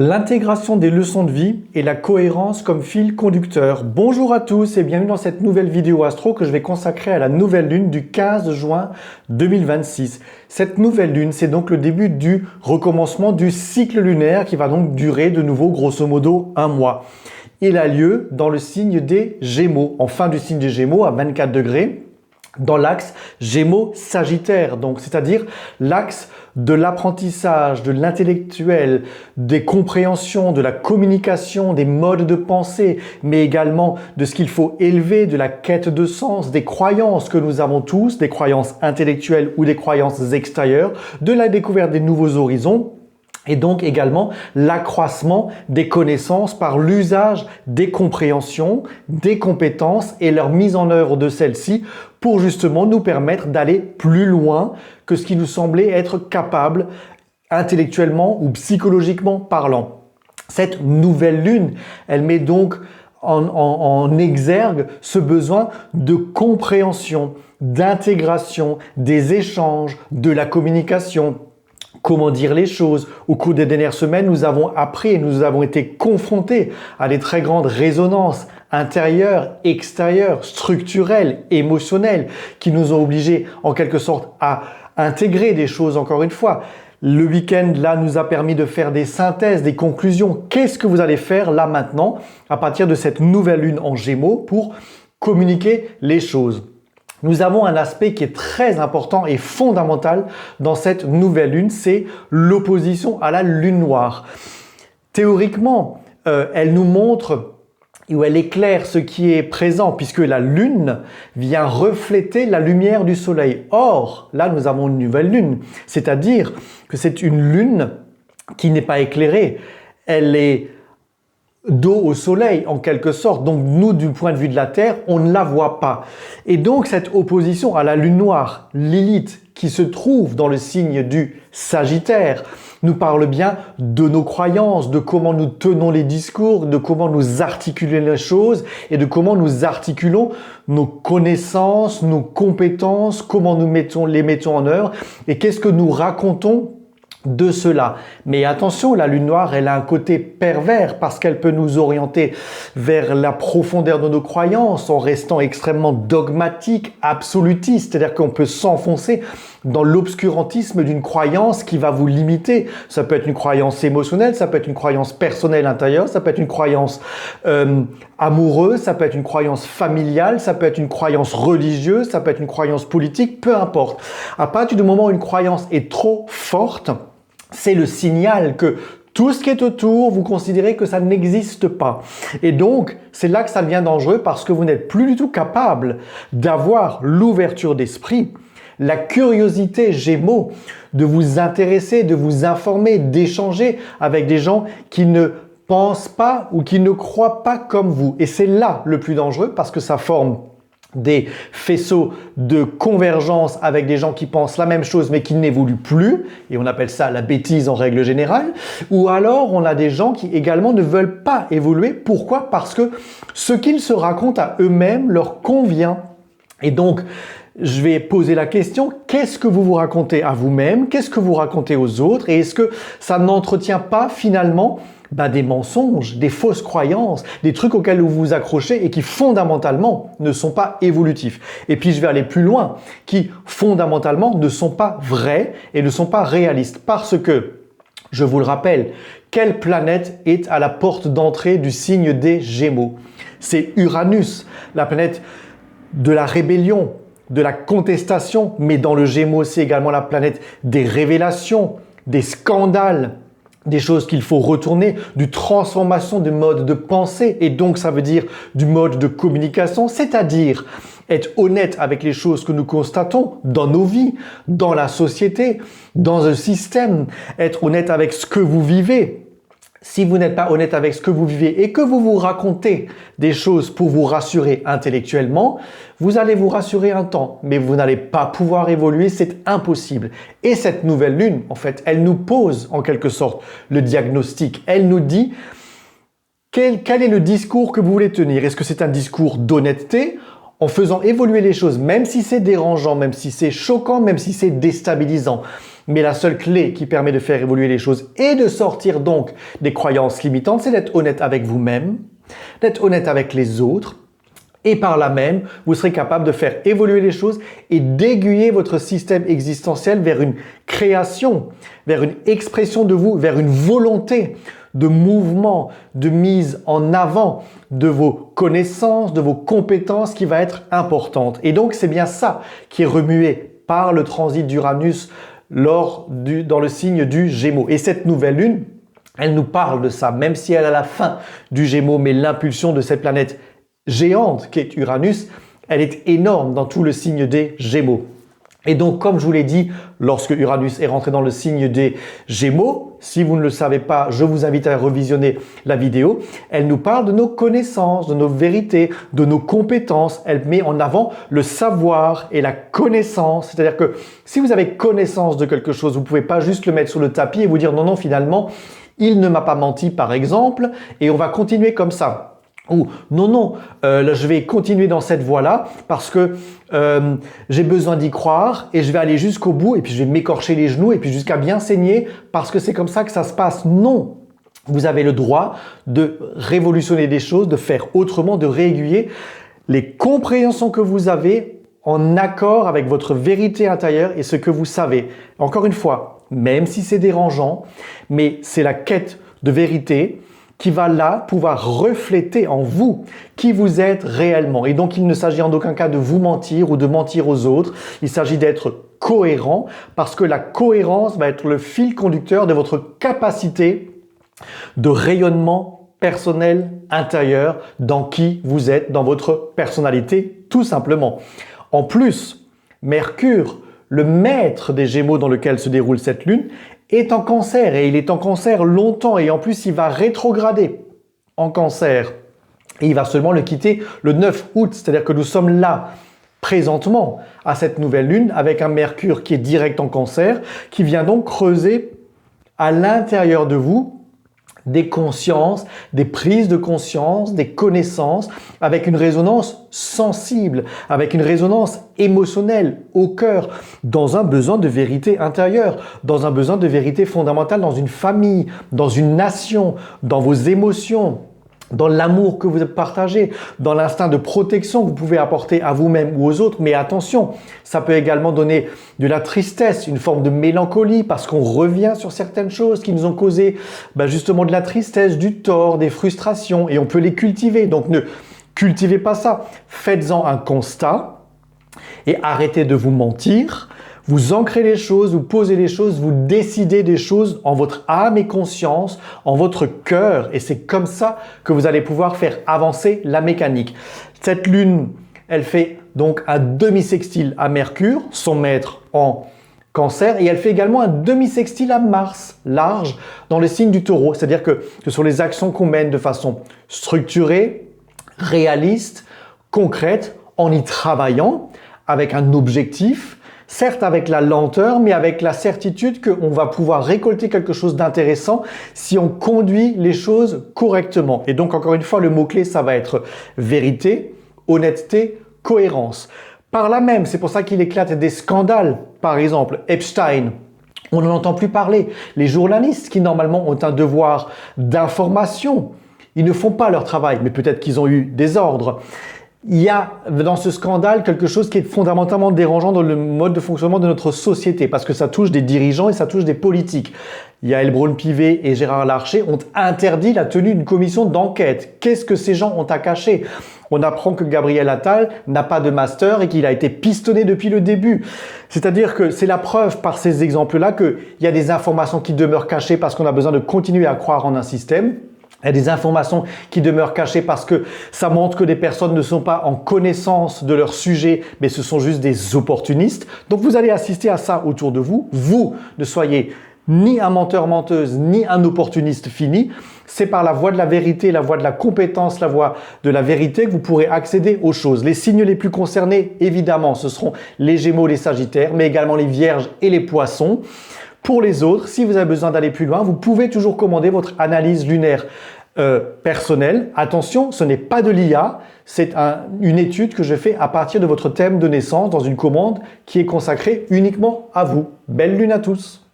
L'intégration des leçons de vie et la cohérence comme fil conducteur. Bonjour à tous et bienvenue dans cette nouvelle vidéo astro que je vais consacrer à la nouvelle lune du 15 juin 2026. Cette nouvelle lune, c'est donc le début du recommencement du cycle lunaire qui va donc durer de nouveau grosso modo un mois. Il a lieu dans le signe des Gémeaux, en fin du signe des Gémeaux à 24 degrés, dans l'axe Gémeaux-Sagittaire, donc c'est-à-dire l'axe de l'apprentissage, de l'intellectuel, des compréhensions, de la communication, des modes de pensée, mais également de ce qu'il faut élever, de la quête de sens, des croyances que nous avons tous, des croyances intellectuelles ou des croyances extérieures, de la découverte des nouveaux horizons, et donc également l'accroissement des connaissances par l'usage des compréhensions, des compétences et leur mise en œuvre de celles-ci pour justement nous permettre d'aller plus loin que ce qui nous semblait être capable intellectuellement ou psychologiquement parlant. Cette nouvelle lune, elle met donc en exergue ce besoin de compréhension, d'intégration, des échanges, de la communication. Comment dire les choses. Au cours des dernières semaines, nous avons appris et nous avons été confrontés à des très grandes résonances intérieures, extérieures, structurelles, émotionnelles, qui nous ont obligés en quelque sorte à intégrer des choses encore une fois. Le week-end, là, nous a permis de faire des synthèses, des conclusions. Qu'est-ce que vous allez faire là maintenant, à partir de cette nouvelle lune en Gémeaux, pour communiquer les choses? Nous avons un aspect qui est très important et fondamental dans cette nouvelle lune, c'est l'opposition à la lune noire. Théoriquement, elle nous montre ou elle éclaire ce qui est présent puisque la lune vient refléter la lumière du soleil. Or, là, nous avons une nouvelle lune, c'est-à-dire que c'est une lune qui n'est pas éclairée, elle est dos au soleil en quelque sorte, donc nous du point de vue de la Terre, on ne la voit pas. Et donc cette opposition à la lune noire, Lilith, qui se trouve dans le signe du Sagittaire, nous parle bien de nos croyances, de comment nous tenons les discours, de comment nous articulons les choses et de comment nous articulons nos connaissances, nos compétences, comment nous les mettons en œuvre et qu'est-ce que nous racontons de cela. Mais attention, la lune noire, elle a un côté pervers parce qu'elle peut nous orienter vers la profondeur de nos croyances en restant extrêmement dogmatique, absolutiste. C'est-à-dire qu'on peut s'enfoncer dans l'obscurantisme d'une croyance qui va vous limiter. Ça peut être une croyance émotionnelle, ça peut être une croyance personnelle intérieure, ça peut être une croyance amoureuse, ça peut être une croyance familiale, ça peut être une croyance religieuse, ça peut être une croyance politique, peu importe. À partir du moment où une croyance est trop forte, c'est le signal que tout ce qui est autour, vous considérez que ça n'existe pas. Et donc, c'est là que ça devient dangereux parce que vous n'êtes plus du tout capable d'avoir l'ouverture d'esprit, la curiosité Gémeaux, de vous intéresser, de vous informer, d'échanger avec des gens qui ne pensent pas ou qui ne croient pas comme vous. Et c'est là le plus dangereux parce que ça forme des faisceaux de convergence avec des gens qui pensent la même chose mais qui n'évoluent plus, et on appelle ça la bêtise en règle générale, ou alors on a des gens qui également ne veulent pas évoluer. Pourquoi? Parce que ce qu'ils se racontent à eux-mêmes leur convient. Et donc, je vais poser la question, qu'est-ce que vous vous racontez à vous-même? Qu'est-ce que vous racontez aux autres? Et est-ce que ça n'entretient pas finalement des mensonges, des fausses croyances, des trucs auxquels vous vous accrochez et qui fondamentalement ne sont pas évolutifs. Et puis je vais aller plus loin, qui fondamentalement ne sont pas vrais et ne sont pas réalistes. Parce que, je vous le rappelle, quelle planète est à la porte d'entrée du signe des Gémeaux? C'est Uranus, la planète de la rébellion, de la contestation, mais dans le Gémeaux, c'est également la planète des révélations, des scandales, des choses qu'il faut retourner, du transformation du mode de pensée et donc ça veut dire du mode de communication, c'est-à-dire être honnête avec les choses que nous constatons dans nos vies, dans la société, dans un système, être honnête avec ce que vous vivez. Si vous n'êtes pas honnête avec ce que vous vivez et que vous vous racontez des choses pour vous rassurer intellectuellement, vous allez vous rassurer un temps, mais vous n'allez pas pouvoir évoluer, c'est impossible. Et cette nouvelle lune, en fait, elle nous pose en quelque sorte le diagnostic. Elle nous dit quel est le discours que vous voulez tenir. Est-ce que c'est un discours d'honnêteté en faisant évoluer les choses, même si c'est dérangeant, même si c'est choquant, même si c'est déstabilisant? Mais la seule clé qui permet de faire évoluer les choses et de sortir donc des croyances limitantes, c'est d'être honnête avec vous-même, d'être honnête avec les autres. Et par là même, vous serez capable de faire évoluer les choses et d'aiguiller votre système existentiel vers une création, vers une expression de vous, vers une volonté de mouvement, de mise en avant de vos connaissances, de vos compétences qui va être importante. Et donc, c'est bien ça qui est remué par le transit d'Uranus dans le signe du Gémeaux. Et cette nouvelle lune, elle nous parle de ça, même si elle a la fin du Gémeaux, mais l'impulsion de cette planète géante qu'est Uranus, elle est énorme dans tout le signe des Gémeaux. Et donc, comme je vous l'ai dit, lorsque Uranus est rentré dans le signe des Gémeaux, si vous ne le savez pas, je vous invite à revisionner la vidéo, elle nous parle de nos connaissances, de nos vérités, de nos compétences. Elle met en avant le savoir et la connaissance. C'est-à-dire que si vous avez connaissance de quelque chose, vous ne pouvez pas juste le mettre sur le tapis et vous dire non, finalement, il ne m'a pas menti, par exemple, et on va continuer comme ça. Ou non, là, je vais continuer dans cette voie-là parce que j'ai besoin d'y croire et je vais aller jusqu'au bout et puis je vais m'écorcher les genoux et puis jusqu'à bien saigner parce que c'est comme ça que ça se passe. Non, vous avez le droit de révolutionner des choses, de faire autrement, de réaiguiller les compréhensions que vous avez en accord avec votre vérité intérieure et ce que vous savez. Encore une fois, même si c'est dérangeant, mais c'est la quête de vérité qui va là pouvoir refléter en vous qui vous êtes réellement. Et donc, il ne s'agit en aucun cas de vous mentir ou de mentir aux autres. Il s'agit d'être cohérent parce que la cohérence va être le fil conducteur de votre capacité de rayonnement personnel intérieur dans qui vous êtes, dans votre personnalité, tout simplement. En plus, Mercure, le maître des Gémeaux dans lequel se déroule cette lune, est en Cancer et il est en Cancer longtemps et en plus il va rétrograder en Cancer et il va seulement le quitter le 9 août, c'est-à-dire que nous sommes là présentement à cette nouvelle lune avec un Mercure qui est direct en Cancer qui vient donc creuser à l'intérieur de vous des consciences, des prises de conscience, des connaissances, avec une résonance sensible, avec une résonance émotionnelle au cœur, dans un besoin de vérité intérieure, dans un besoin de vérité fondamentale dans une famille, dans une nation, dans vos émotions, dans l'amour que vous partagez, dans l'instinct de protection que vous pouvez apporter à vous-même ou aux autres. Mais attention, ça peut également donner de la tristesse, une forme de mélancolie parce qu'on revient sur certaines choses qui nous ont causé justement de la tristesse, du tort, des frustrations et on peut les cultiver. Donc ne cultivez pas ça. Faites-en un constat et arrêtez de vous mentir. Vous ancrez les choses, vous posez les choses, vous décidez des choses en votre âme et conscience, en votre cœur. Et c'est comme ça que vous allez pouvoir faire avancer la mécanique. Cette lune, elle fait donc un demi-sextile à Mercure, son maître en Cancer, et elle fait également un demi-sextile à Mars, large, dans le signe du Taureau. C'est-à-dire que ce sont les actions qu'on mène de façon structurée, réaliste, concrète, en y travaillant, avec un objectif, certes avec la lenteur, mais avec la certitude qu'on va pouvoir récolter quelque chose d'intéressant si on conduit les choses correctement. Et donc, encore une fois, le mot-clé, ça va être vérité, honnêteté, cohérence. Par là même, c'est pour ça qu'il éclate des scandales. Par exemple, Epstein, on n'en entend plus parler. Les journalistes qui, normalement, ont un devoir d'information, ils ne font pas leur travail, mais peut-être qu'ils ont eu des ordres. Il y a dans ce scandale quelque chose qui est fondamentalement dérangeant dans le mode de fonctionnement de notre société parce que ça touche des dirigeants et ça touche des politiques. Yael Braun-Pivet et Gérard Larcher ont interdit la tenue d'une commission d'enquête. Qu'est-ce que ces gens ont à cacher? On apprend que Gabriel Attal n'a pas de master et qu'il a été pistonné depuis le début. C'est-à-dire que c'est la preuve par ces exemples-là qu'il y a des informations qui demeurent cachées parce qu'on a besoin de continuer à croire en un système. Il y a des informations qui demeurent cachées parce que ça montre que des personnes ne sont pas en connaissance de leur sujet, mais ce sont juste des opportunistes. Donc vous allez assister à ça autour de vous. Vous ne soyez ni un menteur-menteuse, ni un opportuniste fini. C'est par la voie de la vérité, la voie de la compétence, la voie de la vérité que vous pourrez accéder aux choses. Les signes les plus concernés, évidemment, ce seront les Gémeaux, les Sagittaires, mais également les Vierges et les Poissons. Pour les autres, si vous avez besoin d'aller plus loin, vous pouvez toujours commander votre analyse lunaire personnel. Attention, ce n'est pas de l'IA, c'est une étude que je fais à partir de votre thème de naissance dans une commande qui est consacrée uniquement à vous. Belle lune à tous!